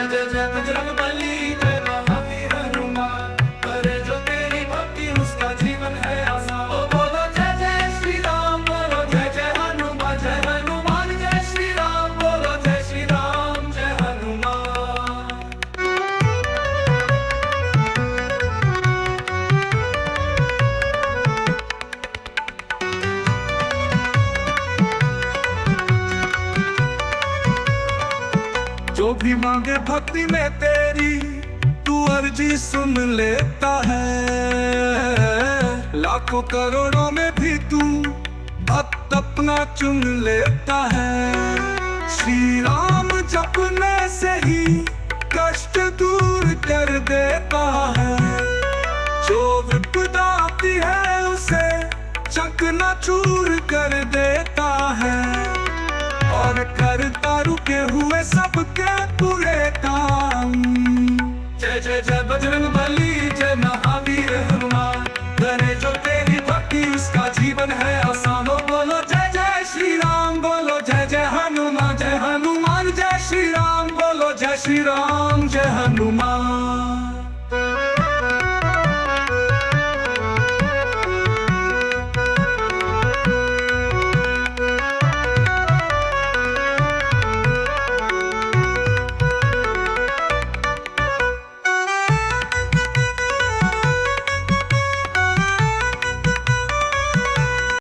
जय जय बजरंगबली, जय महावीर हनुमान, करे जो तेरी भक्ति उसका जीवन है आसान। ओ बोलो जय जय श्री राम, बोलो जय जय हनुमान, जय हनुमान जय श्री राम, बोलो जय श्री राम, जय हनुमान। जो भी मांगे भक्ति में तेरी, तू अर्जी सुन लेता है। लाखों करोड़ों में भी तू भक्त अपना चुन लेता है। श्री राम जपने से ही कष्ट दूर कर देता है। जो विपदा आती है उसे चकनाचूर कर देता है, और करता रुके हुए सबके पूरे काम। जय जय जय बजरंगबली, जय महावीर हनुमान, करे जो तेरी भक्ति उसका जीवन है आसान।